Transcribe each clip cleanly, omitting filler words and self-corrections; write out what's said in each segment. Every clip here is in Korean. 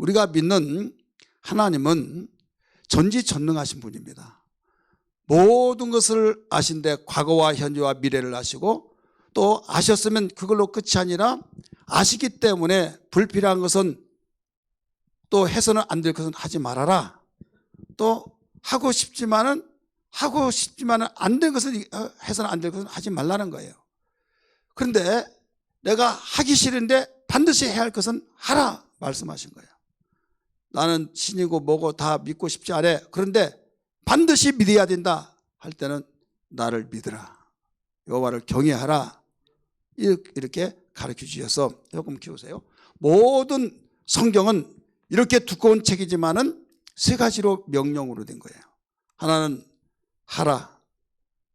우리가 믿는 하나님은 전지전능하신 분입니다. 모든 것을 아신데 과거와 현재와 미래를 아시고 또 아셨으면 그걸로 끝이 아니라 아시기 때문에 불필요한 것은 또 해서는 안 될 것은 하지 말아라. 또 하고 싶지만은 안 될 것은 해서는 안 될 것은 하지 말라는 거예요. 그런데 내가 하기 싫은데 반드시 해야 할 것은 하라 말씀하신 거예요. 나는 신이고 뭐고 다 믿고 싶지 않아. 그런데 반드시 믿어야 된다 할 때는 나를 믿으라. 여호와를 경외하라. 이렇게 가르쳐 주셔서 조금 키우세요. 모든 성경은 이렇게 두꺼운 책이지만은 세 가지로 명령으로 된 거예요. 하나는 하라,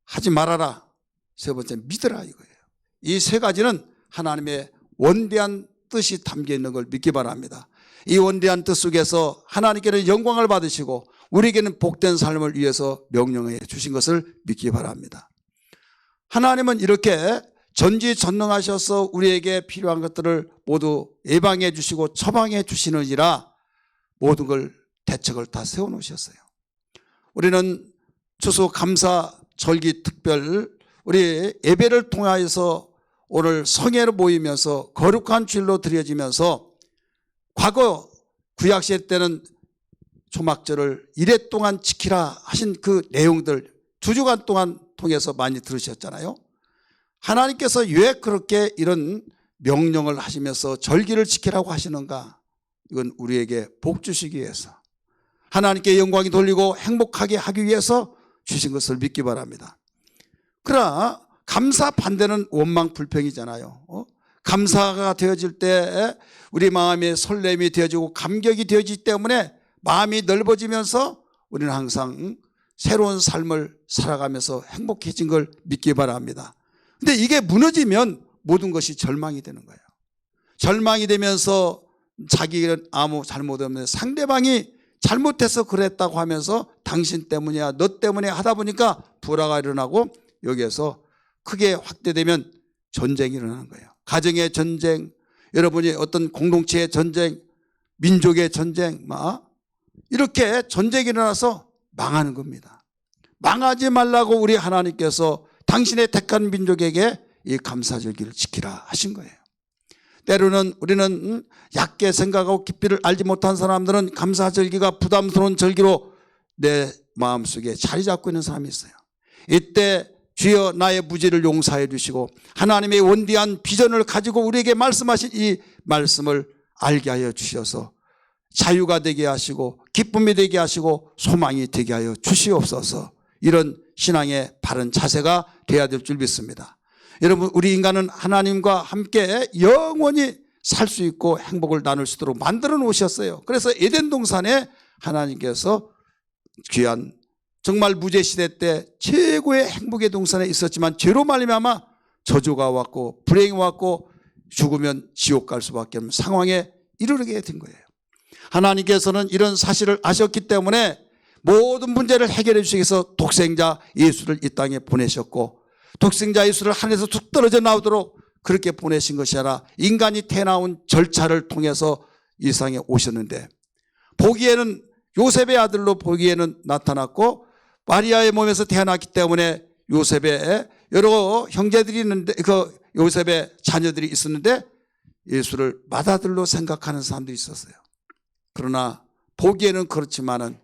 하지 말아라. 세 번째 믿으라 이거예요. 이 세 가지는 하나님의 원대한 뜻이 담겨 있는 걸 믿기 바랍니다. 이 원대한 뜻 속에서 하나님께는 영광을 받으시고 우리에게는 복된 삶을 위해서 명령해 주신 것을 믿기 바랍니다. 하나님은 이렇게 전지전능하셔서 우리에게 필요한 것들을 모두 예방해 주시고 처방해 주시느니라 모든 걸 대책을 다 세워놓으셨어요. 우리는 추수감사 절기 특별 우리 예배를 통하여서 오늘 성회로 모이면서 거룩한 주일로 드려지면서 과거 구약시대 때는 초막절을 이래 동안 지키라 하신 그 내용들 2주간 동안 통해서 많이 들으셨잖아요. 하나님께서 왜 그렇게 이런 명령을 하시면서 절기를 지키라고 하시는가? 이건 우리에게 복 주시기 위해서 하나님께 영광이 돌리고 행복하게 하기 위해서 주신 것을 믿기 바랍니다. 그러나 감사 반대는 원망 불평이잖아요. 감사가 되어질 때 우리 마음에 설렘이 되어지고 감격이 되어지기 때문에 마음이 넓어지면서 우리는 항상 새로운 삶을 살아가면서 행복해진 걸 믿기 바랍니다. 근데 이게 무너지면 모든 것이 절망이 되는 거예요. 절망이 되면서 자기는 아무 잘못 없는데 상대방이 잘못해서 그랬다고 하면서 당신 때문이야 너 때문에 하다 보니까 불화가 일어나고 여기에서 크게 확대되면 전쟁이 일어나는 거예요. 가정의 전쟁, 여러분이 어떤 공동체의 전쟁, 민족의 전쟁 이렇게 전쟁이 일어나서 망하는 겁니다. 망하지 말라고 우리 하나님께서 당신의 택한 민족에게 이 감사절기를 지키라 하신 거예요. 때로는 우리는 얕게 생각하고 깊이를 알지 못한 사람들은 감사절기가 부담스러운 절기로 내 마음속에 자리 잡고 있는 사람이 있어요. 이때 주여 나의 무지를 용서해 주시고 하나님의 원대한 비전을 가지고 우리에게 말씀하신 이 말씀을 알게 하여 주셔서 자유가 되게 하시고 기쁨이 되게 하시고 소망이 되게 하여 주시옵소서. 이런 신앙의 바른 자세가 되어야 될 줄 믿습니다. 여러분 우리 인간은 하나님과 함께 영원히 살 수 있고 행복을 나눌 수 있도록 만들어 놓으셨어요. 그래서 에덴 동산에 하나님께서 귀한 정말 무제시대 때 최고의 행복의 동산에 있었지만 죄로 말미암아 저주가 왔고 불행이 왔고 죽으면 지옥 갈 수밖에 없는 상황에 이르게 된 거예요. 하나님께서는 이런 사실을 아셨기 때문에 모든 문제를 해결해 주시기 위해서 독생자 예수를 이 땅에 보내셨고 독생자 예수를 하늘에서 툭 떨어져 나오도록 그렇게 보내신 것이 아니라 인간이 태어나온 절차를 통해서 이 세상에 오셨는데 보기에는 요셉의 아들로 보기에는 나타났고 마리아의 몸에서 태어났기 때문에 요셉의 여러 형제들이 있는데 그 요셉의 자녀들이 있었는데 예수를 맏아들로 생각하는 사람들이 있었어요. 그러나 보기에는 그렇지만은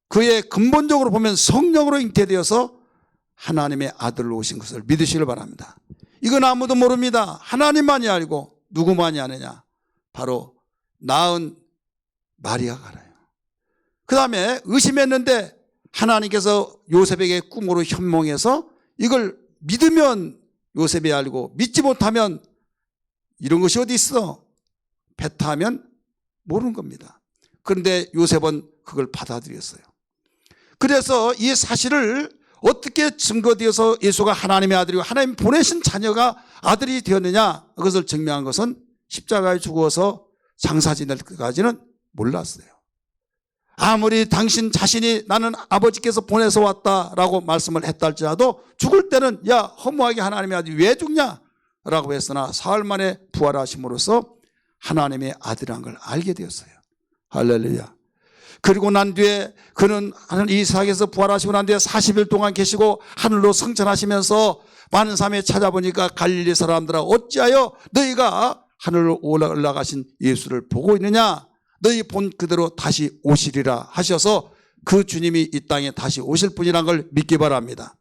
그의 근본적으로 보면 성령으로 잉태되어서 하나님의 아들로 오신 것을 믿으시길 바랍니다. 이건 아무도 모릅니다. 하나님만이 알고 누구만이 아느냐? 바로 낳은 마리아가 알아요. 그 다음에 의심했는데 하나님께서 요셉에게 꿈으로 현몽해서 이걸 믿으면 요셉이 알고 믿지 못하면 이런 것이 어디 있어? 배타하면 모르는 겁니다. 그런데 요셉은 그걸 받아들였어요. 그래서 이 사실을 어떻게 증거되어서 예수가 하나님의 아들이고 하나님 보내신 자녀가 아들이 되었느냐 그것을 증명한 것은 십자가에 죽어서 장사 지낼 때까지는 몰랐어요. 아무리 당신 자신이 나는 아버지께서 보내서 왔다라고 말씀을 했다 할지라도 죽을 때는 야 허무하게 하나님의 아들이 왜 죽냐 라고 했으나 사흘 만에 부활하심으로써 하나님의 아들이라는 걸 알게 되었어요. 할렐루야. 그리고 난 뒤에 그는 이삭에서 부활하시고 난 뒤에 40일 동안 계시고 하늘로 승천하시면서 많은 사람에 찾아보니까 갈릴리 사람들아 어찌하여 너희가 하늘로 올라가신 예수를 보고 있느냐? 너희 본 그대로 다시 오시리라 하셔서 그 주님이 이 땅에 다시 오실 분이란 걸 믿기 바랍니다.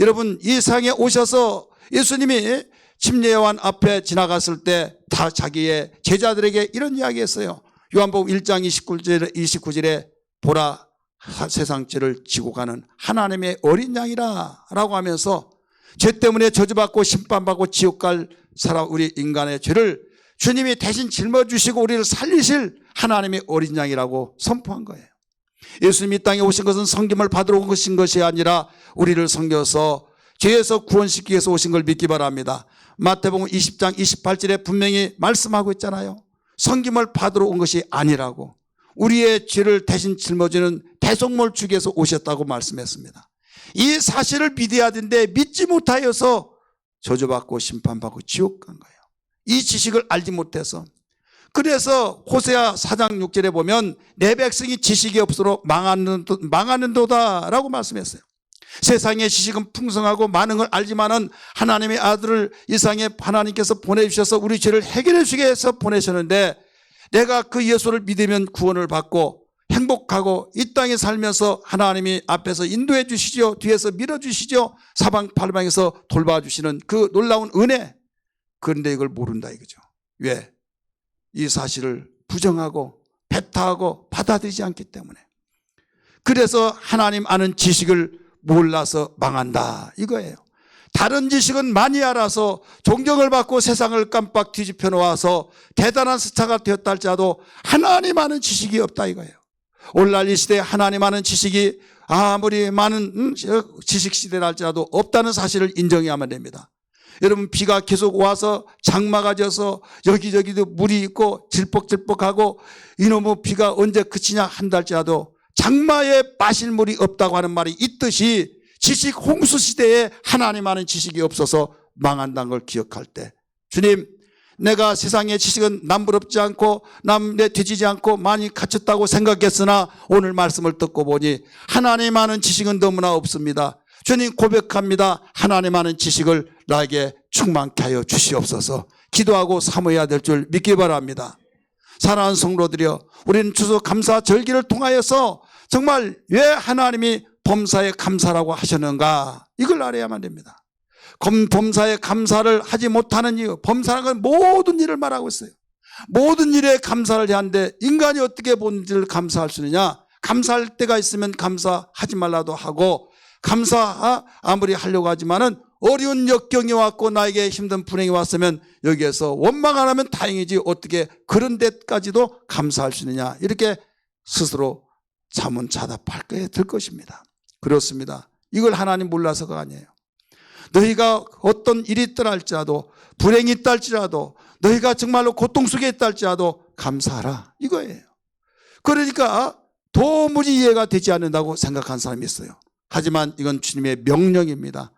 여러분, 이 세상에 오셔서 예수님이 침례요한 앞에 지나갔을 때 다 자기의 제자들에게 이런 이야기했어요. 요한복음 1장 29절에 보라 세상 죄를 지고 가는 하나님의 어린 양이라 라고 하면서 죄 때문에 저주받고 심판받고 지옥 갈 사람 우리 인간의 죄를 주님이 대신 짊어주시고 우리를 살리실 하나님의 어린 양이라고 선포한 거예요. 예수님이 이 땅에 오신 것은 섬김을 받으러 오신 것이 아니라 우리를 섬겨서 죄에서 구원시키기 위해서 오신 걸 믿기 바랍니다. 마태복음 20장 28절에 분명히 말씀하고 있잖아요. 섬김을 받으러 온 것이 아니라고 우리의 죄를 대신 짊어지는 대속물 주기 위해서 오셨다고 말씀했습니다. 이 사실을 믿어야 되는데 믿지 못하여서 저주받고 심판받고 지옥 간 거예요. 이 지식을 알지 못해서. 그래서 호세아 4장 6절에 보면 내 백성이 지식이 없으로 망하는도다 라고 말씀했어요. 세상의 지식은 풍성하고 많은 걸 알지만은 하나님의 아들을 이 세상에 하나님께서 보내주셔서 우리 죄를 해결해 주기 위해서 보내셨는데 내가 그 예수를 믿으면 구원을 받고 행복하고 이 땅에 살면서 하나님이 앞에서 인도해 주시죠. 뒤에서 밀어주시죠. 사방팔방에서 돌봐주시는 그 놀라운 은혜. 그런데 이걸 모른다 이거죠. 왜? 이 사실을 부정하고 배타하고 받아들이지 않기 때문에. 그래서 하나님 아는 지식을 몰라서 망한다 이거예요. 다른 지식은 많이 알아서 존경을 받고 세상을 깜빡 뒤집혀 놓아서 대단한 스타가 되었다 할지라도 하나님 아는 지식이 없다 이거예요. 오늘날 이 시대에 하나님 아는 지식이 아무리 많은 지식 시대라 할지라도 없다는 사실을 인정해야만 됩니다. 여러분, 비가 계속 와서 장마가 져서 여기저기도 물이 있고 질퍽질퍽하고 이놈의 비가 언제 그치냐 한다 할지라도 장마에 마실 물이 없다고 하는 말이 있듯이 지식 홍수 시대에 하나님 아는 지식이 없어서 망한다는 걸 기억할 때 주님, 내가 세상의 지식은 남부럽지 않고 남에 뒤지지 않고 많이 갖췄다고 생각했으나 오늘 말씀을 듣고 보니 하나님 아는 지식은 너무나 없습니다. 주님 고백합니다. 하나님 아는 지식을 나에게 충만케 하여 주시옵소서. 기도하고 사모해야 될 줄 믿기 바랍니다. 사랑하는 성도들이여, 우리는 추수 감사 절기를 통하여서 정말 왜 하나님이 범사에 감사라고 하셨는가 이걸 알아야만 됩니다. 범사에 감사를 하지 못하는 이유, 범사라는 건 모든 일을 말하고 있어요. 모든 일에 감사를 해야 하는데 인간이 어떻게 본 일을 감사할 수 있느냐. 감사할 때가 있으면 감사하지 말라도 하고 감사 아무리 하려고 하지만은 어려운 역경이 왔고 나에게 힘든 불행이 왔으면 여기에서 원망 안 하면 다행이지 어떻게 그런 데까지도 감사할 수 있느냐 이렇게 스스로 자문자답할 될 것입니다. 그렇습니다. 이걸 하나님 몰라서가 아니에요. 너희가 어떤 일이 있다 할지라도 불행이 있다 할지라도 너희가 정말로 고통 속에 있다 할지라도 감사하라 이거예요. 그러니까 도무지 이해가 되지 않는다고 생각한 사람이 있어요. 하지만 이건 주님의 명령입니다.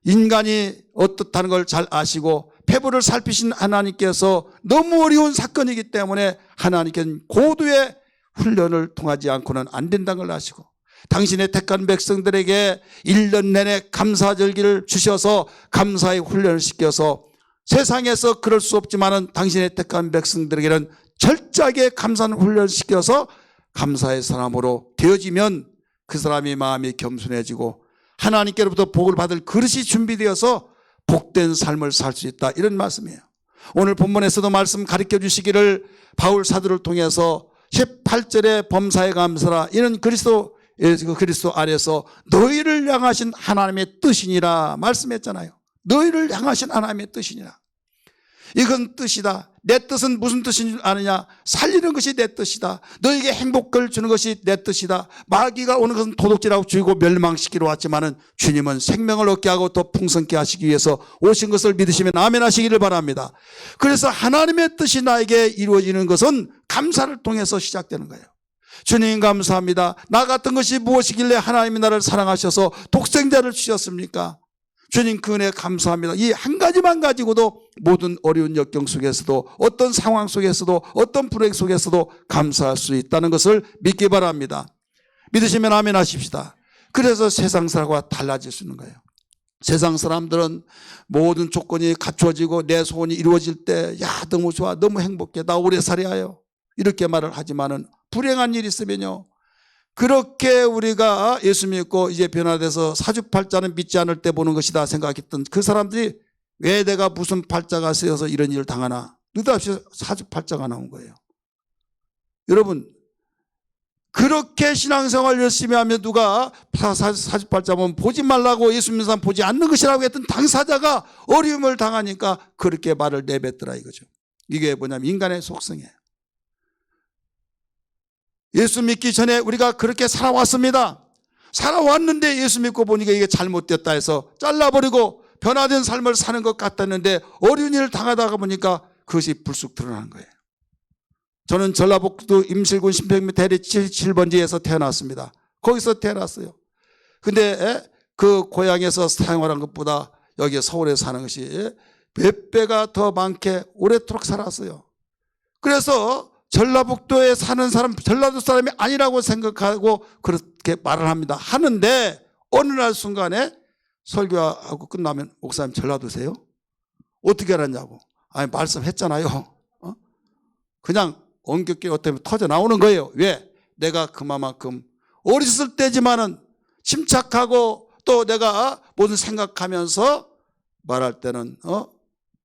인간이 어떻다는 걸 잘 아시고 패부를 살피신 하나님께서 너무 어려운 사건이기 때문에 하나님께서는 고도의 훈련을 통하지 않고는 안 된다는 걸 아시고 당신의 택한 백성들에게 1년 내내 감사절기를 주셔서 감사의 훈련을 시켜서 세상에서 그럴 수 없지만은 당신의 택한 백성들에게는 철저하게 감사의 훈련을 시켜서 감사의 사람으로 되어지면 그 사람의 마음이 겸손해지고 하나님께로부터 복을 받을 그릇이 준비되어서 복된 삶을 살 수 있다 이런 말씀이에요. 오늘 본문에서도 말씀 가르쳐 주시기를 바울 사도를 통해서 18절에 범사에 감사라 이는 그리스도 안에서 너희를 향하신 하나님의 뜻이니라 말씀했잖아요. 너희를 향하신 하나님의 뜻이니라. 이건 뜻이다. 내 뜻은 무슨 뜻인 줄 아느냐? 살리는 것이 내 뜻이다. 너에게 행복을 주는 것이 내 뜻이다. 마귀가 오는 것은 도둑질하고 죽이고 멸망시키러 왔지만은 주님은 생명을 얻게 하고 더 풍성케 하시기 위해서 오신 것을 믿으시면 아멘 하시기를 바랍니다. 그래서 하나님의 뜻이 나에게 이루어지는 것은 감사를 통해서 시작되는 거예요. 주님 감사합니다. 나 같은 것이 무엇이길래 하나님이 나를 사랑하셔서 독생자를 주셨습니까? 주님 그 은혜 감사합니다. 이 한 가지만 가지고도 모든 어려운 역경 속에서도 어떤 상황 속에서도 어떤 불행 속에서도 감사할 수 있다는 것을 믿기 바랍니다. 믿으시면 아멘 하십시다. 그래서 세상 사람과 달라질 수 있는 거예요. 세상 사람들은 모든 조건이 갖추어지고 내 소원이 이루어질 때 야 너무 좋아 너무 행복해 나 오래 살아야요 이렇게 말을 하지만은 불행한 일이 있으면요 그렇게 우리가 예수 믿고 이제 변화돼서 사주팔자는 믿지 않을 때 보는 것이다 생각했던 그 사람들이 왜 내가 무슨 팔자가 쓰여서 이런 일을 당하나 느닷없이 사주팔자가 나온 거예요. 여러분 그렇게 신앙생활 열심히 하면 누가 사주팔자 보면 보지 말라고 예수 믿는 사람 보지 않는 것이라고 했던 당사자가 어려움을 당하니까 그렇게 말을 내뱉더라 이거죠. 이게 뭐냐면 인간의 속성이에요. 예수 믿기 전에 우리가 그렇게 살아왔습니다. 살아왔는데 예수 믿고 보니까 이게 잘못됐다 해서 잘라버리고 변화된 삶을 사는 것 같았는데 어려운 일을 당하다가 보니까 그것이 불쑥 드러나는 거예요. 저는 전라북도 임실군 신평면 대리 7번지에서 태어났습니다. 거기서 태어났어요. 근데 그 고향에서 생활한 것보다 여기 서울에 사는 것이 몇 배가 더 많게 오래도록 살았어요. 그래서 전라북도에 사는 사람 전라도 사람이 아니라고 생각하고 그렇게 말을 합니다. 하는데 어느 날 순간에 설교하고 끝나면 목사님 전라도세요? 어떻게 알았냐고. 아니 말씀했잖아요. 그냥 엉겹게 어떻게 터져 나오는 거예요. 왜? 내가 그만큼 어렸을 때지만은 침착하고 또 내가 모든 생각하면서 말할 때는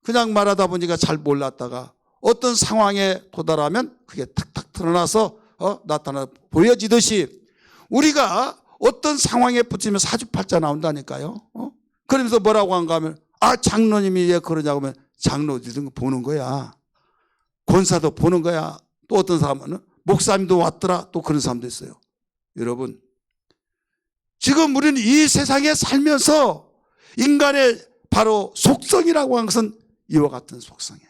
그냥 말하다 보니까 잘 몰랐다가 어떤 상황에 도달하면 그게 탁탁 드러나서 나타나 보여지듯이 우리가 어떤 상황에 붙이면 사주팔자 나온다니까요. 그러면서 뭐라고 한가 하면 장로님이 왜 그러냐고 하면 장로들은 보는 거야. 권사도 보는 거야. 또 어떤 사람은 목사님도 왔더라. 또 그런 사람도 있어요. 여러분 지금 우리는 이 세상에 살면서 인간의 바로 속성이라고 하는 것은 이와 같은 속성이에요.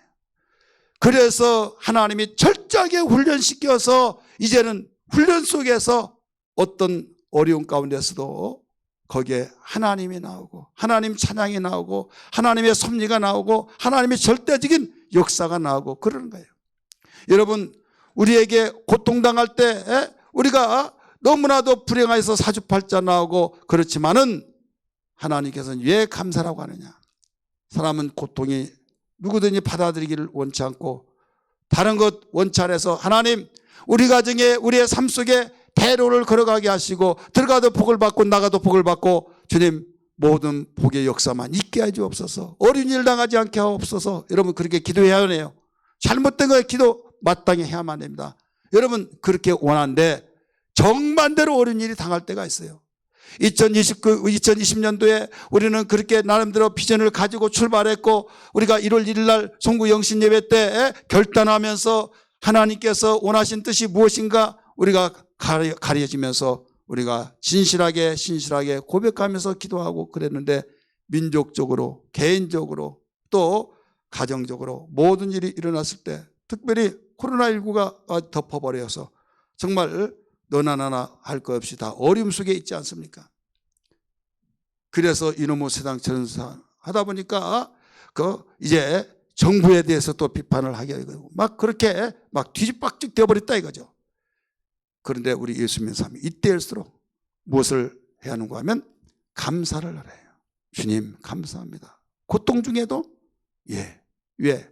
그래서 하나님이 철저하게 훈련시켜서 이제는 훈련 속에서 어떤 어려운 가운데서도 거기에 하나님이 나오고 하나님 찬양이 나오고 하나님의 섭리가 나오고 하나님의 절대적인 역사가 나오고 그러는 거예요. 여러분 우리에게 고통당할 때 우리가 너무나도 불행해서 사주팔자 나오고 그렇지만은 하나님께서는 왜 감사라고 하느냐. 사람은 고통이 누구든지 받아들이기를 원치 않고 다른 것 원치 않아서 하나님 우리 가정에 우리의 삶 속에 대로를 걸어가게 하시고 들어가도 복을 받고 나가도 복을 받고 주님 모든 복의 역사만 있게 하지 없어서 어려운 일 당하지 않게 하옵소서. 여러분 그렇게 기도해야 하네요. 잘못된 거에 기도 마땅히 해야만 됩니다. 여러분 그렇게 원하는데 정반대로 어려운 일이 당할 때가 있어요. 2020년도에 우리는 그렇게 나름대로 비전을 가지고 출발했고 우리가 1월 1일 날 송구 영신 예배 때 결단하면서 하나님께서 원하신 뜻이 무엇인가 우리가 가려지면서 우리가 진실하게 신실하게 고백하면서 기도하고 그랬는데 민족적으로 개인적으로 또 가정적으로 모든 일이 일어났을 때 특별히 코로나19가 덮어버려서 정말 너나 나나 할 것 없이 다 어려움 속에 있지 않습니까? 그래서 이놈의 세상 저런 하다 보니까 이제 정부에 대해서 또 비판을 하게 되고 막 그렇게 막 뒤집박죽 되어버렸다 이거죠. 그런데 우리 예수 믿는 사람이 이때일수록 무엇을 해야 하는가 하면 감사를 하래요. 주님 감사합니다. 고통 중에도 왜?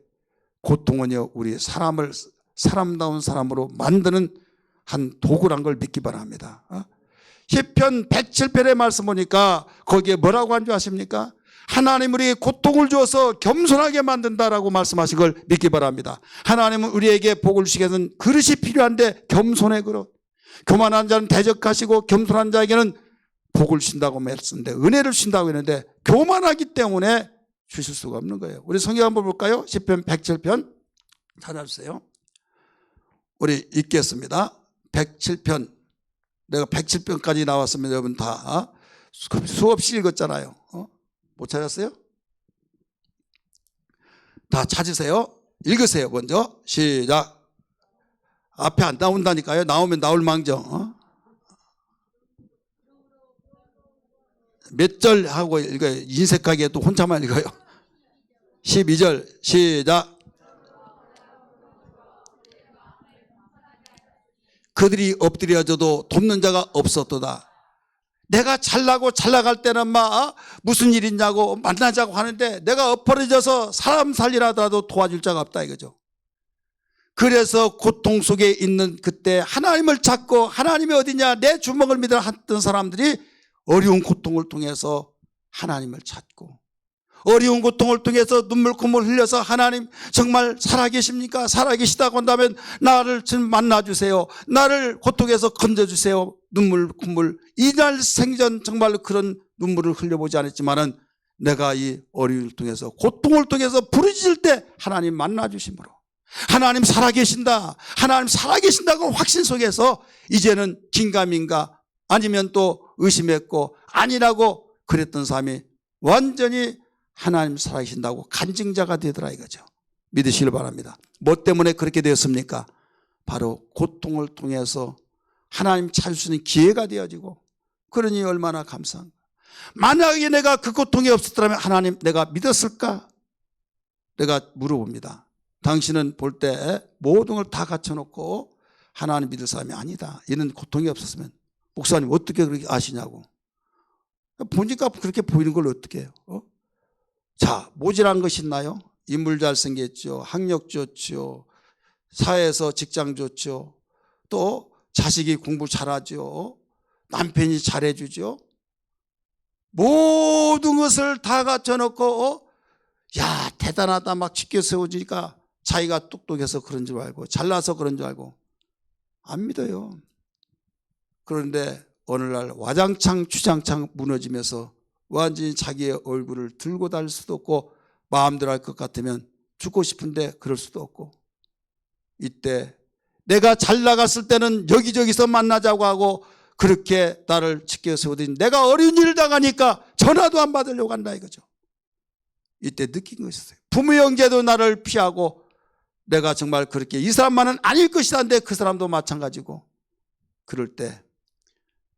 고통은요 우리 사람다운 사람으로 만드는 한 도구란 걸 믿기 바랍니다. 시편 107편의 말씀 보니까 거기에 뭐라고 한 줄 아십니까? 하나님 우리에게 고통을 주어서 겸손하게 만든다라고 말씀하신 걸 믿기 바랍니다. 하나님은 우리에게 복을 주시기 위해서는 그릇이 필요한데 겸손의 그릇. 교만한 자는 대적하시고 겸손한 자에게는 복을 주신다고 말씀인데 은혜를 주신다고 했는데 교만하기 때문에 주실 수가 없는 거예요. 우리 성경 한번 볼까요? 시편 107편 찾아주세요. 우리 읽겠습니다. 107편 내가 107편까지 나왔으면 여러분 다 수없이 읽었잖아요. 못 찾았어요? 다 찾으세요. 읽으세요. 먼저 시작. 앞에 안 나온다니까요. 나오면 나올 망정. 몇 절 하고 읽어요. 인색하게 또 혼자만 읽어요. 12절 시작. 그들이 엎드려져도 돕는 자가 없었도다. 내가 잘나고 잘나갈 때는 막 무슨 일 있냐고 만나자고 하는데 내가 엎어져서 사람 살리라도 도와줄 자가 없다 이거죠. 그래서 고통 속에 있는 그때 하나님을 찾고 하나님이 어디냐 내 주먹을 믿으라 했던 사람들이 어려운 고통을 통해서 하나님을 찾고 어려운 고통을 통해서 눈물 콧물 흘려서 하나님 정말 살아계십니까? 살아계시다고 한다면 나를 좀 만나주세요. 나를 고통에서 건져주세요. 눈물 콧물 이날 생전 정말 그런 눈물을 흘려보지 않았지만은 내가 이 어려움을 통해서 고통을 통해서 부르짖을 때 하나님 만나주심으로 하나님 살아계신다. 하나님 살아계신다고 확신 속에서 이제는 긴가민가 아니면 또 의심했고 아니라고 그랬던 사람이 완전히 하나님 살아계신다고 간증자가 되더라 이거죠. 믿으시길 바랍니다. 뭐 때문에 그렇게 되었습니까? 바로 고통을 통해서 하나님 찾을 수 있는 기회가 되어지고 그러니 얼마나 감사한가. 만약에 내가 그 고통이 없었더라면 하나님 내가 믿었을까? 내가 물어봅니다. 당신은 볼 때 모든 걸 다 갖춰놓고 하나님 믿을 사람이 아니다. 이런 고통이 없었으면 목사님 어떻게 그렇게 아시냐고. 보니까 그렇게 보이는 걸 어떻게 해요? 자, 모질한 것이 있나요? 인물 잘생겼죠. 학력 좋죠. 사회에서 직장 좋죠. 또 자식이 공부 잘하죠. 남편이 잘해주죠. 모든 것을 다 갖춰놓고 야 대단하다 막 쉽게 세워지니까 자기가 똑똑해서 그런 줄 알고 잘나서 그런 줄 알고 안 믿어요. 그런데 어느 날 와장창 주장창 무너지면서 완전히 자기의 얼굴을 들고 다닐 수도 없고 마음대로 할 것 같으면 죽고 싶은데 그럴 수도 없고 이때 내가 잘 나갔을 때는 여기저기서 만나자고 하고 그렇게 나를 지켜 세우더니 내가 어려운 일을 당하니까 전화도 안 받으려고 한다 이거죠. 이때 느낀 것이었어요. 부모 형제도 나를 피하고 내가 정말 그렇게 이 사람만은 아닐 것이라는데 그 사람도 마찬가지고 그럴 때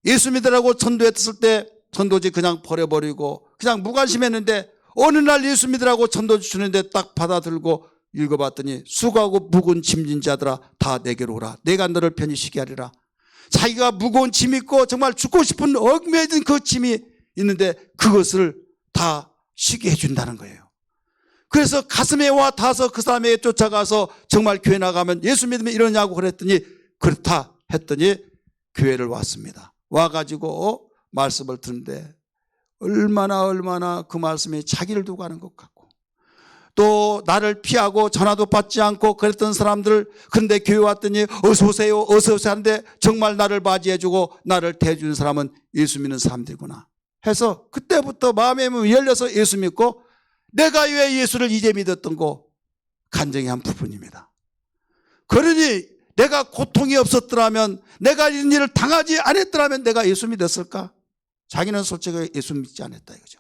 예수 믿으라고 전도했을 때 전도지 그냥 버려버리고 그냥 무관심했는데 어느 날 예수 믿으라고 전도지 주는데 딱 받아들고 읽어봤더니 수고하고 무거운 짐진 자들아 다 내게로 오라. 내가 너를 편히 쉬게 하리라. 자기가 무거운 짐 있고 정말 죽고 싶은 얽매진 그 짐이 있는데 그것을 다 쉬게 해준다는 거예요. 그래서 가슴에 와 닿아서 그 사람에게 쫓아가서 정말 교회 나가면 예수 믿으면 이러냐고 그랬더니 그렇다 했더니 교회를 왔습니다. 와가지고 말씀을 듣는데 얼마나 그 말씀이 자기를 두고 가는 것 같고 또 나를 피하고 전화도 받지 않고 그랬던 사람들 근데 교회 왔더니 어서 오세요 하는데 정말 나를 맞이해주고 나를 대해주는 사람은 예수 믿는 사람들이구나 해서 그때부터 마음의 문이 열려서 예수 믿고 내가 왜 예수를 이제 믿었던 거 간증의 한 부분입니다. 그러니 내가 고통이 없었더라면 내가 이런 일을 당하지 않았더라면 내가 예수 믿었을까? 자기는 솔직히 예수 믿지 않았다 이거죠.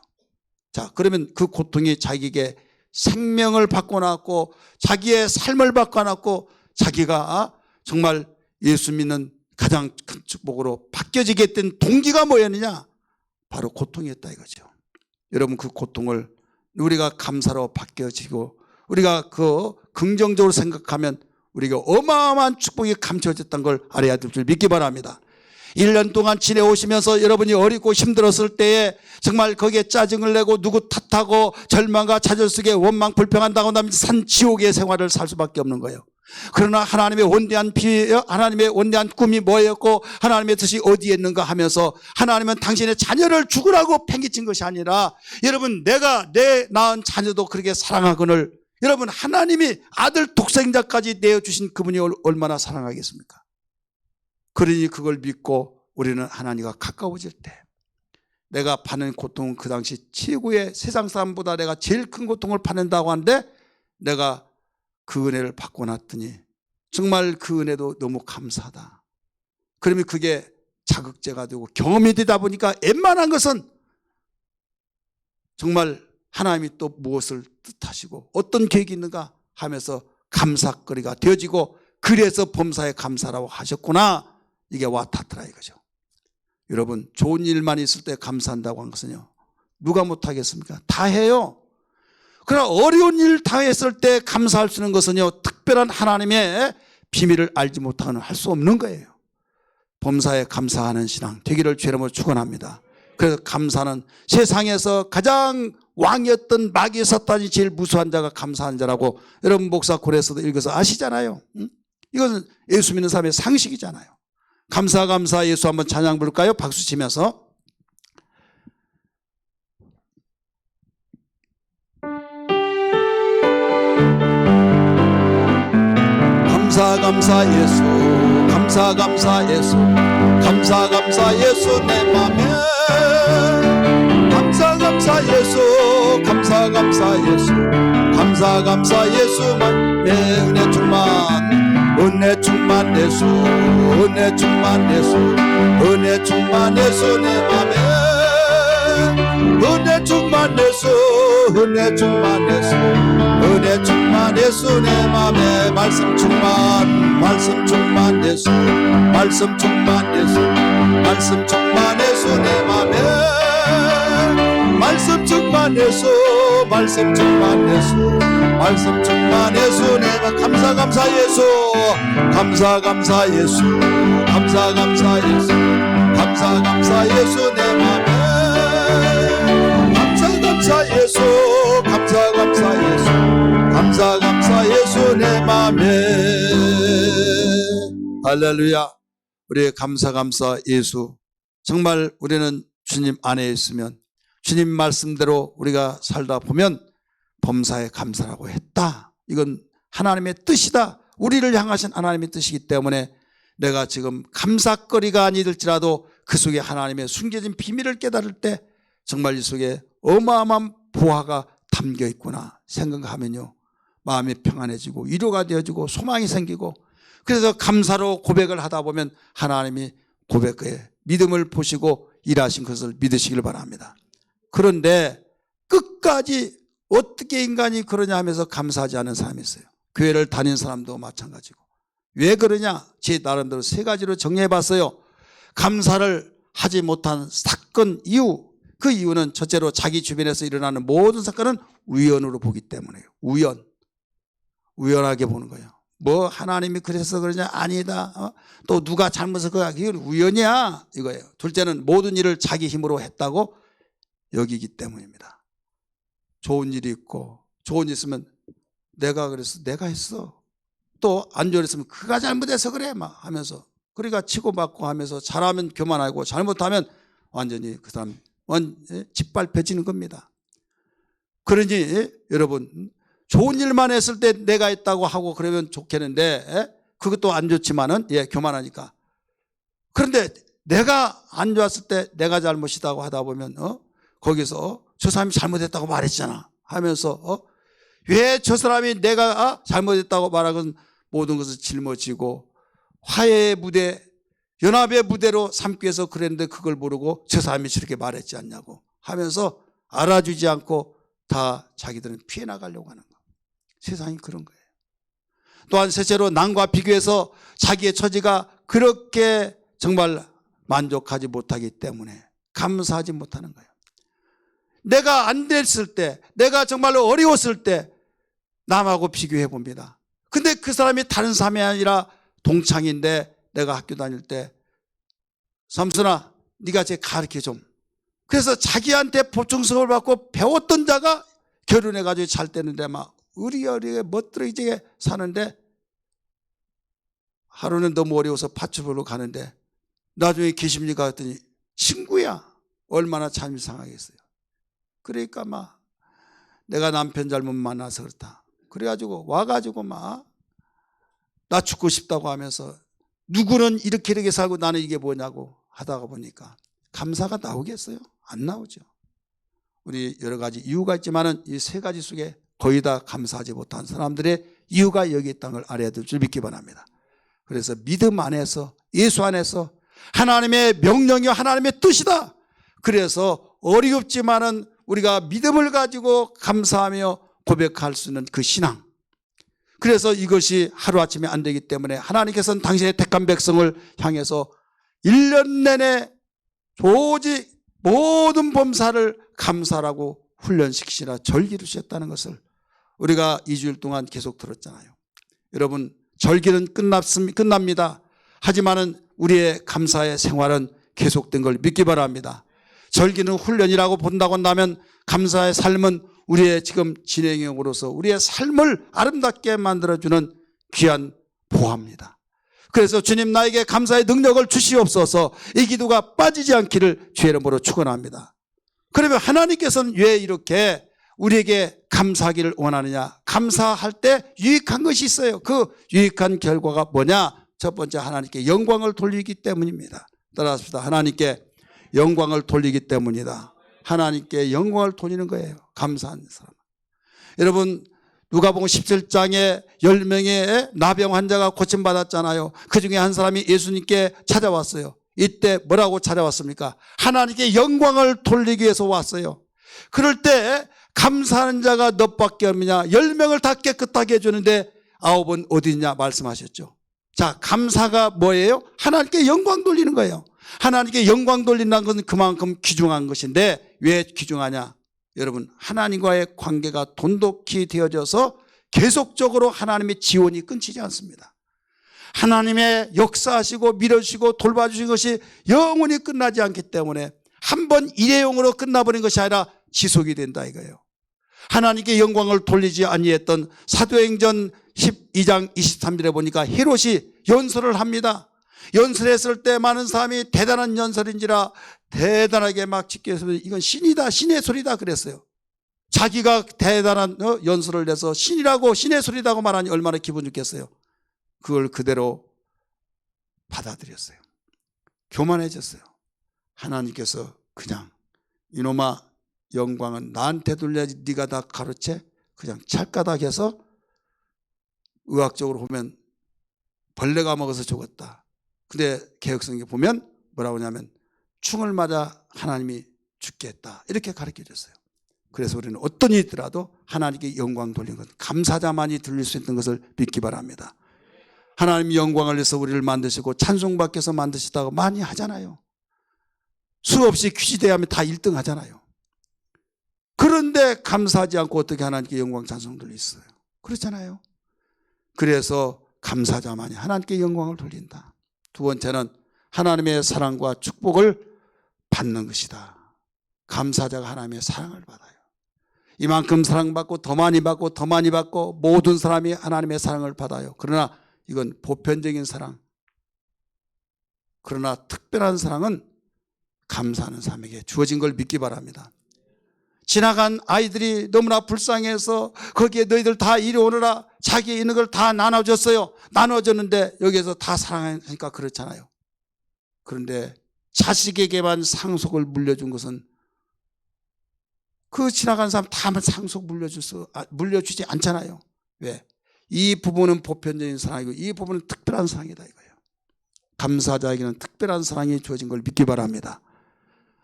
자, 그러면 그 고통이 자기에게 생명을 바꿔놨고 자기의 삶을 바꿔놨고 자기가 정말 예수 믿는 가장 큰 축복으로 바뀌어지게 된 동기가 뭐였느냐? 바로 고통이었다 이거죠. 여러분 그 고통을 우리가 감사로 바뀌어지고 우리가 그 긍정적으로 생각하면 우리가 어마어마한 축복이 감춰졌다는 걸 알아야 될 줄 믿기 바랍니다. 1년 동안 지내오시면서 여러분이 어리고 힘들었을 때에 정말 거기에 짜증을 내고 누구 탓하고 절망과 좌절 속에 원망 불평한다고 한다면 산 지옥의 생활을 살 수밖에 없는 거예요. 그러나 하나님의 원대한 꿈이 뭐였고 하나님의 뜻이 어디에 있는가 하면서 하나님은 당신의 자녀를 죽으라고 팽개친 것이 아니라 여러분 내가 내 낳은 자녀도 그렇게 사랑하거늘 여러분 하나님이 아들 독생자까지 내어주신 그분이 얼마나 사랑하겠습니까? 그러니 그걸 믿고 우리는 하나님과 가까워질 때 내가 받는 고통은 그 당시 최고의 세상 사람보다 내가 제일 큰 고통을 받는다고 하는데 내가 그 은혜를 받고 났더니 정말 그 은혜도 너무 감사하다. 그러면 그게 자극제가 되고 경험이 되다 보니까 웬만한 것은 정말 하나님이 또 무엇을 뜻하시고 어떤 계획이 있는가 하면서 감사거리가 되어지고 그래서 범사에 감사라고 하셨구나. 이게 와닿더라 이거죠. 여러분, 좋은 일만 있을 때 감사한다고 한 것은요, 누가 못하겠습니까? 다 해요. 그러나 어려운 일 당했을 때 감사할 수 있는 것은요, 특별한 하나님의 비밀을 알지 못하고는 할 수 없는 거예요. 범사에 감사하는 신앙 되기를 주의 이름으로 축원합니다. 그래서 감사는 세상에서 가장 왕이었던 마귀 사탄이 제일 무수한 자가 감사한 자라고 여러분 목사 고래에서도 읽어서 아시잖아요. 이것은 예수 믿는 사람의 상식이잖아요. 감사 감사 예수 한번 찬양 부를까요? 박수 치면서. 감사 감사 예수, 감사 감사 예수, 감사 감사 예수 내 맘에. 감사 감사 예수, 감사 감사 예수, 감사 감사 예수만 내 은혜 충만, 은혜 충만 예수, 은혜 충만 예수, 은혜 충만 예수 내 맘에. 은혜 충만 예수, 은혜 충만 예수, 은혜 충만 예수 내 맘에. 말씀 충만, 말씀 충만 예수, 말씀 충만 예수, 말씀 충만 예수 내 맘에. 말씀 충만 예수, 말씀 충만 예수, 말씀 충만 예수 내 맘에. 감사 감사 예수, 감사 감사 예수, 감사 감사 예수, 감사 감사 예수 내 맘에. 감사 감사 예수, 감사 감사 예수, 감사 감사 예수 내 맘에. 할렐루야. 우리의 감사 감사 예수, 정말 우리는 주님 안에 있으면 주님 말씀대로 우리가 살다 보면 범사에 감사라고 했다. 이건 하나님의 뜻이다. 우리를 향하신 하나님의 뜻이기 때문에 내가 지금 감사거리가 아니될지라도 그 속에 하나님의 숨겨진 비밀을 깨달을 때 정말 이 속에 어마어마한 보화가 담겨 있구나 생각하면요, 마음이 평안해지고 위로가 되어지고 소망이 생기고, 그래서 감사로 고백을 하다 보면 하나님이 고백에 믿음을 보시고 일하신 것을 믿으시길 바랍니다. 그런데 끝까지 어떻게 인간이 그러냐 하면서 감사하지 않은 사람이 있어요. 교회를 다닌 사람도 마찬가지고. 왜 그러냐? 제 나름대로 세 가지로 정리해 봤어요. 감사를 하지 못한 사건 이유, 그 이유는 첫째로 자기 주변에서 일어나는 모든 사건은 우연으로 보기 때문에요. 우연하게 보는 거예요. 뭐 하나님이 그래서 그러냐? 아니다. 또 누가 잘못해서 그러냐? 이건 우연이야, 이거예요. 둘째는 모든 일을 자기 힘으로 했다고 여기기 때문입니다. 좋은 일이 있고, 좋은 일 있으면 내가 그래서 내가 했어. 또 안 좋은 일 있으면 그가 잘못해서 그래 막 하면서, 그러니까 치고받고 하면서 잘하면 교만하고 잘못하면 완전히 그 사람 짓밟혀지는 겁니다. 그러니 여러분, 좋은 일만 했을 때 내가 했다고 하고 그러면 좋겠는데, 그것도 안 좋지만은 교만하니까. 그런데 내가 안 좋았을 때 내가 잘못이다고 하다 보면 거기서 저 사람이 잘못했다고 말했잖아 하면서 왜 저 사람이 내가 잘못했다고 말하건 모든 것을 짊어지고 화해의 무대, 연합의 무대로 삼기 위해서 그랬는데 그걸 모르고 저 사람이 저렇게 말했지 않냐고 하면서 알아주지 않고 다 자기들은 피해 나가려고 하는 거예요. 세상이 그런 거예요. 또한 셋째로 남과 비교해서 자기의 처지가 그렇게 정말 만족하지 못하기 때문에 감사하지 못하는 거예요. 내가 안 됐을 때, 내가 정말로 어려웠을 때 남하고 비교해 봅니다. 근데 그 사람이 다른 사람이 아니라 동창인데 내가 학교 다닐 때 삼순아 네가 제 가르쳐 좀. 그래서 자기한테 보충성을 받고 배웠던 자가 결혼해가지고 잘 되는데 막 의리어리게 멋들어지게 사는데 하루는 너무 어려워서 파출부로 가는데 나중에 계십니까 했더니 친구야. 얼마나 참 이상하겠어요. 그러니까 막 내가 남편 잘못 만나서 그렇다. 그래가지고 와가지고 막 나 죽고 싶다고 하면서 누구는 이렇게 살고 나는 이게 뭐냐고 하다가 보니까 감사가 나오겠어요? 안 나오죠. 우리 여러 가지 이유가 있지만은 이 세 가지 속에 거의 다 감사하지 못한 사람들의 이유가 여기 있다는 걸 알아야 될 줄 믿기 바랍니다. 그래서 믿음 안에서, 예수 안에서 하나님의 명령이 하나님의 뜻이다. 그래서 어렵지만은 우리가 믿음을 가지고 감사하며 고백할 수 있는 그 신앙. 그래서 이것이 하루아침에 안 되기 때문에 하나님께서는 당신의 택한 백성을 향해서 1년 내내 도저히 모든 범사를 감사라고 훈련시키시라 절기를 주셨다는 것을 우리가 2주일 동안 계속 들었잖아요. 여러분, 절기는 끝납니다. 하지만은 우리의 감사의 생활은 계속된 걸 믿기 바랍니다. 절기는 훈련이라고 본다고 한다면 감사의 삶은 우리의 지금 진행형으로서 우리의 삶을 아름답게 만들어주는 귀한 보화입니다. 그래서 주님, 나에게 감사의 능력을 주시옵소서, 이 기도가 빠지지 않기를 주의 이름으로 축원합니다. 그러면 하나님께서는 왜 이렇게 우리에게 감사하기를 원하느냐? 감사할 때 유익한 것이 있어요. 그 유익한 결과가 뭐냐? 첫 번째, 하나님께 영광을 돌리기 때문입니다. 따라합시다. 하나님께 영광을 돌리기 때문이다. 하나님께 영광을 돌리는 거예요. 감사한 사람. 여러분, 누가복음 17장에 10명의 나병 환자가 고침받았잖아요. 그 중에 한 사람이 예수님께 찾아왔어요. 이때 뭐라고 찾아왔습니까? 하나님께 영광을 돌리기 위해서 왔어요. 그럴 때 감사하는 자가 너밖에 없느냐? 10명을 다 깨끗하게 해주는데 9은 어디 있냐 말씀하셨죠. 자, 감사가 뭐예요? 하나님께 영광 돌리는 거예요. 하나님께 영광 돌린다는 것은 그만큼 귀중한 것인데 왜 귀중하냐? 여러분, 하나님과의 관계가 돈독히 되어져서 계속적으로 하나님의 지원이 끊기지 않습니다. 하나님의 역사하시고 밀어주시고 돌봐주신 것이 영원히 끝나지 않기 때문에 한 번 일회용으로 끝나버린 것이 아니라 지속이 된다 이거예요. 하나님께 영광을 돌리지 아니했던 사도행전 12장 23절에 보니까 헤롯이 연설을 합니다. 연설했을 때 많은 사람이 대단한 연설인지라 대단하게 막 짓기해서 이건 신이다, 신의 소리다 그랬어요. 자기가 대단한 연설을 해서 신이라고, 신의 소리라고 말하니 얼마나 기분 좋겠어요. 그걸 그대로 받아들였어요. 교만해졌어요. 하나님께서 그냥 이놈아, 영광은 나한테 돌려야지 네가 다 가로채? 그냥 찰까닥해서 의학적으로 보면 벌레가 먹어서 죽었다. 근데 개혁성경에 보면 뭐라고 하냐면 충을 맞아 하나님이 죽게 했다. 이렇게 가르쳐줬어요. 그래서 우리는 어떤 일이 있더라도 하나님께 영광 돌리는 것, 감사자만이 들릴 수 있는 것을 믿기 바랍니다. 하나님이 영광을 위해서 우리를 만드시고 찬송받기 위해서 만드시다고 많이 하잖아요. 수없이 퀴즈대회하면 다 1등 하잖아요. 그런데 감사하지 않고 어떻게 하나님께 영광 찬송 돌릴 수 있어요? 그렇잖아요. 그래서 감사자만이 하나님께 영광을 돌린다. 두 번째는 하나님의 사랑과 축복을 받는 것이다. 감사자가 하나님의 사랑을 받아요. 이만큼 사랑받고 더 많이 받고 더 많이 받고 모든 사람이 하나님의 사랑을 받아요. 그러나 이건 보편적인 사랑. 그러나 특별한 사랑은 감사하는 사람에게 주어진 걸 믿기 바랍니다. 지나간 아이들이 너무나 불쌍해서 거기에 너희들 다 이리 오너라, 자기에 있는 걸 다 나눠줬어요. 나눠줬는데 여기에서 다 사랑하니까 그렇잖아요. 그런데 자식에게만 상속을 물려준 것은 그 지나간 사람 다 상속 물려주지 않잖아요. 왜? 이 부분은 보편적인 사랑이고 이 부분은 특별한 사랑이다 이거예요. 감사자에게는 특별한 사랑이 주어진 걸 믿기 바랍니다.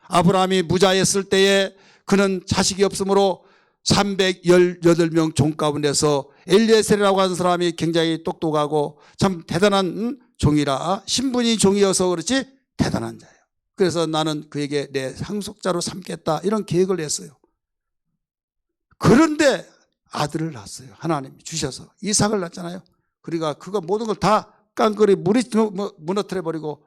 아브라함이 무자였을 때에 그는 자식이 없으므로 318명 종 가운데서 엘리에셀이라고 하는 사람이 굉장히 똑똑하고 참 대단한 종이라, 신분이 종이어서 그렇지 대단한 자예요. 그래서 나는 그에게 내 상속자로 삼겠다 이런 계획을 했어요. 그런데 아들을 낳았어요. 하나님이 주셔서 이삭을 낳았잖아요. 그러니까 그거 모든 걸 다 깡그리 무너뜨려버리고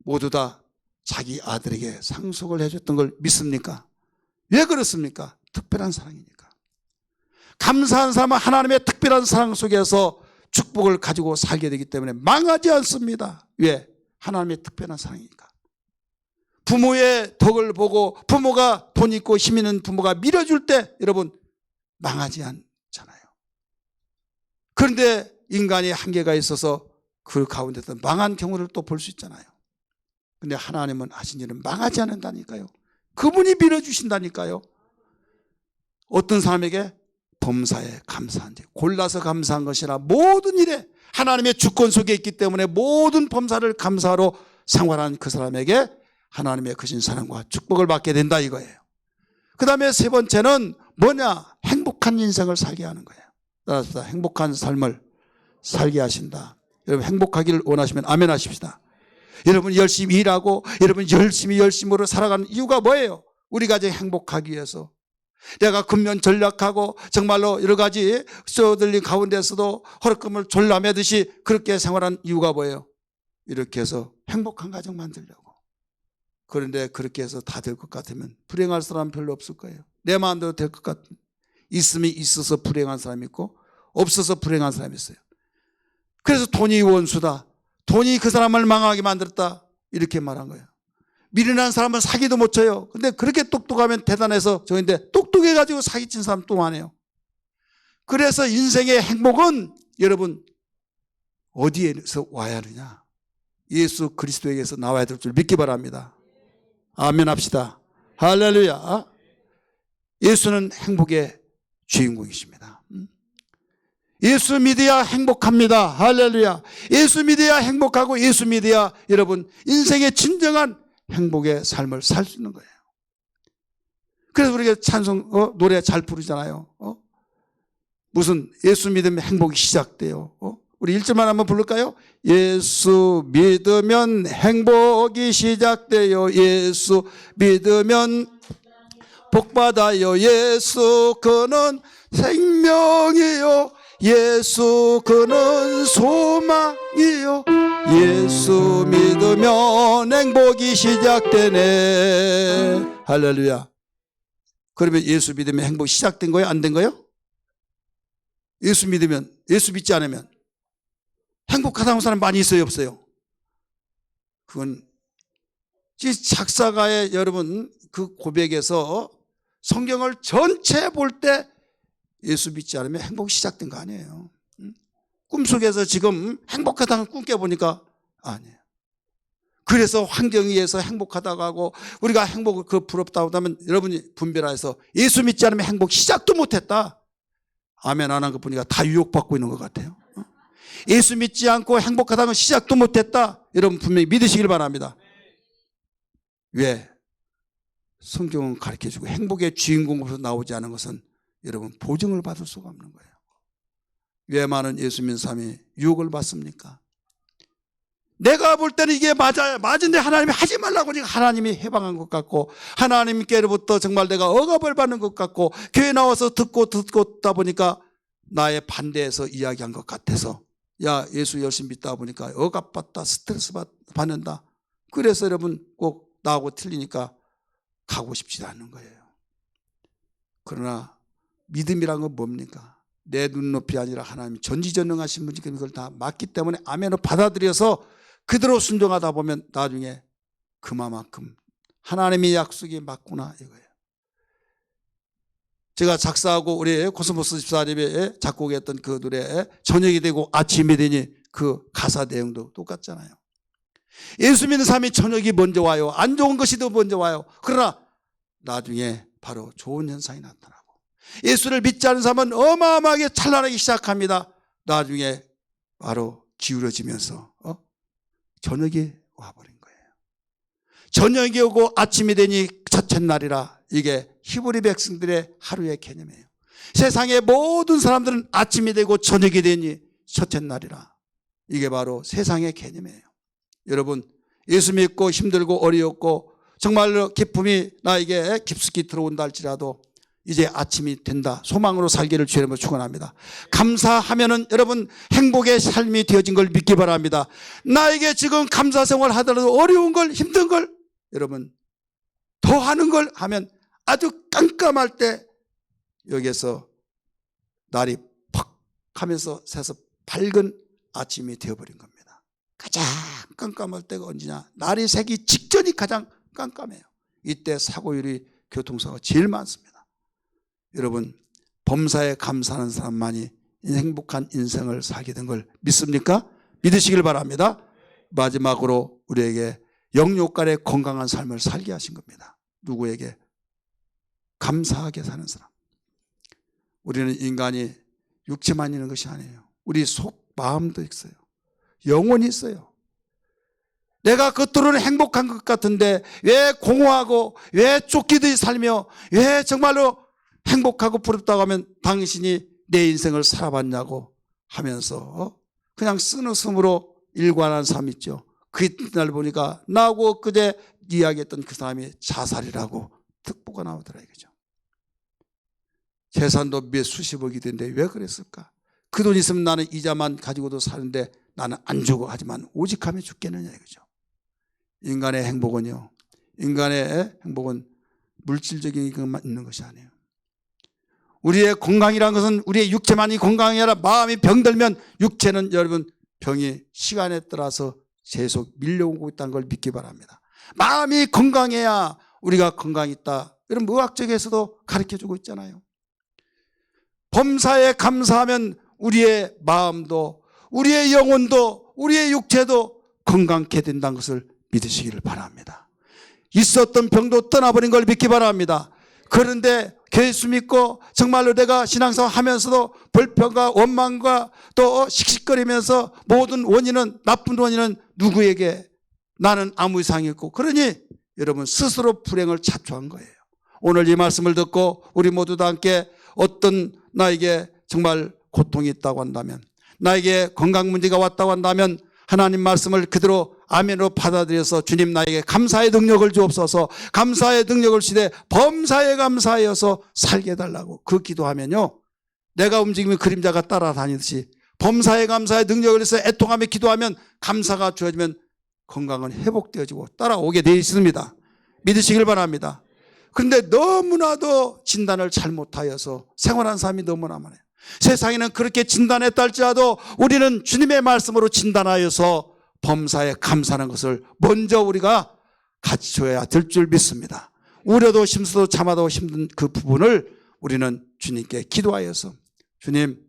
모두 다 자기 아들에게 상속을 해줬던 걸 믿습니까? 왜 그렇습니까? 특별한 사랑이니까. 감사한 사람은 하나님의 특별한 사랑 속에서 축복을 가지고 살게 되기 때문에 망하지 않습니다. 왜? 하나님의 특별한 사랑이니까. 부모의 덕을 보고 부모가 돈 있고 힘 있는 부모가 밀어줄 때 여러분 망하지 않잖아요. 그런데 인간의 한계가 있어서 그 가운데서 망한 경우를 또 볼 수 있잖아요. 근데 하나님은 하신 일은 망하지 않는다니까요. 그분이 밀어주신다니까요. 어떤 사람에게 범사에 감사한 지 골라서 감사한 것이라 모든 일에 하나님의 주권 속에 있기 때문에 모든 범사를 감사로 생활한 그 사람에게 하나님의 크신 사랑과 축복을 받게 된다 이거예요. 그 다음에 세 번째는 뭐냐? 행복한 인생을 살게 하는 거예요. 따라서 행복한 삶을 살게 하신다. 여러분 행복하기를 원하시면 아멘 하십시다. 여러분 열심히 일하고 여러분 열심으로 살아가는 이유가 뭐예요? 우리 가정이 행복하기 위해서. 내가 근면 전략하고 정말로 여러 가지 쏘들린 가운데서도 허락금을 졸라매듯이 그렇게 생활한 이유가 뭐예요? 이렇게 해서 행복한 가정 만들려고. 그런데 그렇게 해서 다 될 것 같으면 불행할 사람은 별로 없을 거예요. 내 마음대로 될 것 같으면. 있으면 있어서 불행한 사람이 있고 없어서 불행한 사람이 있어요. 그래서 돈이 원수다. 돈이 그 사람을 망하게 만들었다. 이렇게 말한 거예요. 미련한 사람은 사기도 못 쳐요. 근데 그렇게 똑똑하면 대단해서 저인데 똑똑해가지고 사기친 사람 또 많아요. 그래서 인생의 행복은 여러분 어디에서 와야 하느냐? 예수 그리스도에게서 나와야 될 줄 믿기 바랍니다. 아멘 합시다. 할렐루야. 예수는 행복의 주인공이십니다. 예수 믿어야 행복합니다. 할렐루야. 예수 믿어야 행복하고 예수 믿어야 여러분 인생의 진정한 행복의 삶을 살 수 있는 거예요. 그래서 우리가 찬송 노래 잘 부르잖아요. 무슨 예수 믿으면 행복이 시작돼요. 우리 1절만 한번 부를까요? 예수 믿으면 행복이 시작돼요. 예수 믿으면 복받아요. 예수 그는 생명이요. 예수 그는 소망이요. 예수 믿으면 행복이 시작되네. 할렐루야. 그러면 예수 믿으면 행복이 시작된 거예요? 안 된 거예요? 예수 믿으면, 예수 믿지 않으면 행복하다는 사람 많이 있어요? 없어요? 그건 작사가의 여러분 그 고백에서 성경을 전체 볼 때 예수 믿지 않으면 행복이 시작된 거 아니에요. 꿈속에서 지금 행복하다는 꿈 깨보니까 아니에요. 그래서 환경에 의해서 행복하다고 하고 우리가 행복을 부럽다고 하면 여러분이 분별해서 예수 믿지 않으면 행복 시작도 못했다. 아멘 안 한 것 보니까 다 유혹받고 있는 것 같아요. 예수 믿지 않고 행복하다는 건 시작도 못했다. 여러분 분명히 믿으시길 바랍니다. 왜? 성경은 가르쳐주고 행복의 주인공으로서 나오지 않은 것은 여러분 보증을 받을 수가 없는 거예요. 왜 많은 예수 믿는 사람이 유혹을 받습니까? 내가 볼 때는 이게 맞아요. 맞은데 하나님이 하지 말라고 하니까 하나님이 해방한 것 같고 하나님께로부터 정말 내가 억압을 받는 것 같고 교회 나와서 듣다 보니까 나의 반대해서 이야기한 것 같아서 야 예수 열심히 믿다 보니까 억압받다 스트레스 받는다. 그래서 여러분 꼭 나하고 틀리니까 가고 싶지도 않는 거예요. 그러나 믿음이란 건 뭡니까? 내 눈높이 아니라 하나님이 전지전능하신 분이 그걸 다 맞기 때문에 아멘으로 받아들여서 그대로 순종하다 보면 나중에 그만큼 하나님의 약속이 맞구나 이거예요. 제가 작사하고 우리 코스모스 집사님이 작곡했던 그 노래 저녁이 되고 아침이 되니 그 가사 내용도 똑같잖아요. 예수 믿는 사람이 저녁이 먼저 와요. 안 좋은 것이 더 먼저 와요. 그러나 나중에 바로 좋은 현상이 나타나고 예수를 믿지 않는 사람은 어마어마하게 찬란하기 시작합니다. 나중에 바로 기울어지면서 저녁이 와버린 거예요. 저녁이 오고 아침이 되니 첫째 날이라. 이게 히브리 백성들의 하루의 개념이에요. 세상의 모든 사람들은 아침이 되고 저녁이 되니 첫째 날이라. 이게 바로 세상의 개념이에요. 여러분 예수 믿고 힘들고 어려웠고 정말로 기쁨이 나에게 깊숙이 들어온다 할지라도 이제 아침이 된다. 소망으로 살기를 주의 이름으로 축원합니다. 감사하면은 여러분 행복의 삶이 되어진 걸 믿기 바랍니다. 나에게 지금 감사 생활 하더라도 어려운 걸 힘든 걸 여러분 더 하는 걸 하면 아주 깜깜할 때 여기에서 날이 팍 하면서 새서 밝은 아침이 되어버린 겁니다. 가장 깜깜할 때가 언제냐? 날이 새기 직전이 가장 깜깜해요. 이때 사고율이 교통사고가 제일 많습니다. 여러분 범사에 감사하는 사람만이 행복한 인생을 살게 된 걸 믿습니까? 믿으시길 바랍니다. 마지막으로 우리에게 영육간의 건강한 삶을 살게 하신 겁니다. 누구에게? 감사하게 사는 사람. 우리는 인간이 육체만 있는 것이 아니에요. 우리 속 마음도 있어요. 영혼이 있어요. 내가 겉으로는 행복한 것 같은데 왜 공허하고 왜 쫓기듯이 살며 왜 정말로 행복하고 부럽다고 하면 당신이 내 인생을 살아봤냐고 하면서 그냥 쓰는 숨으로 일관한 삶 있죠. 그날 보니까 나하고 그제 이야기했던 그 사람이 자살이라고 특보가 나오더라 이거죠. 재산도 몇 수십억이 되는데 왜 그랬을까? 그 돈 있으면 나는 이자만 가지고도 사는데 나는 안 주고 하지만 오직하면 죽겠느냐 이거죠. 인간의 행복은요, 인간의 행복은 물질적인 것만 있는 것이 아니에요. 우리의 건강이라는 것은 우리의 육체만이 건강이 아니라 마음이 병들면 육체는 여러분 병이 시간에 따라서 계속 밀려오고 있다는 걸 믿기 바랍니다. 마음이 건강해야 우리가 건강이 있다. 이런 의학적에서도 가르쳐주고 있잖아요. 범사에 감사하면 우리의 마음도 우리의 영혼도 우리의 육체도 건강케 된다는 것을 믿으시기를 바랍니다. 있었던 병도 떠나버린 걸 믿기 바랍니다. 그런데 예수 믿고 정말로 내가 신앙생활 하면서도 불평과 원망과 또 씩씩거리면서 모든 원인은, 나쁜 원인은 누구에게? 나는 아무 이상이 없고, 그러니 여러분 스스로 불행을 자초한 거예요. 오늘 이 말씀을 듣고 우리 모두 다 함께 어떤 나에게 정말 고통이 있다고 한다면, 나에게 건강 문제가 왔다고 한다면 하나님 말씀을 그대로 아멘으로 받아들여서 주님 나에게 감사의 능력을 주옵소서, 감사의 능력을 주되 범사에 감사하여서 살게 해달라고 그 기도하면요, 내가 움직이면 그림자가 따라다니듯이 범사에 감사의 능력을 해서 애통하며 기도하면 감사가 주어지면 건강은 회복되어지고 따라오게 되어 있습니다. 믿으시길 바랍니다. 그런데 너무나도 진단을 잘못하여서 생활한 사람이 너무나 많아요. 세상에는 그렇게 진단했다 할지라도 우리는 주님의 말씀으로 진단하여서 범사에 감사하는 것을 먼저 우리가 갖춰야 될 줄 믿습니다. 우려도 심수도 참아도 힘든 그 부분을 우리는 주님께 기도하여서, 주님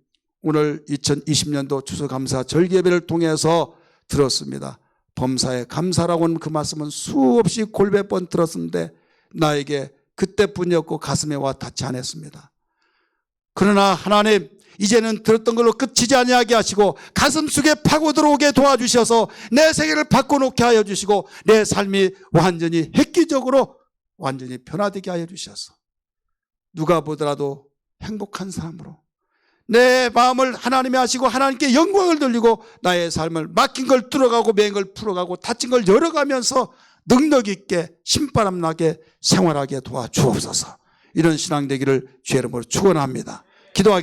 오늘 2020년도 추수감사 절기예배를 통해서 들었습니다. 범사에 감사라고 하는 그 말씀은 수없이 골몇 번 들었는데 나에게 그때뿐이었고 가슴에 와 닿지 않았습니다. 그러나 하나님, 이제는 들었던 걸로 끝이지 아니하게 하시고 가슴속에 파고 들어오게 도와주셔서 내 세계를 바꿔놓게 하여 주시고 내 삶이 완전히 획기적으로 완전히 변화되게 하여 주셔서 누가 보더라도 행복한 사람으로 내 마음을 하나님이 하시고 하나님께 영광을 돌리고 나의 삶을 막힌 걸 뚫어가고 매인 걸 풀어가고 다친 걸 열어가면서 능력 있게 신바람 나게 생활하게 도와주옵소서. 이런 신앙 되기를 주의 이름으로 축원합니다. 기도하기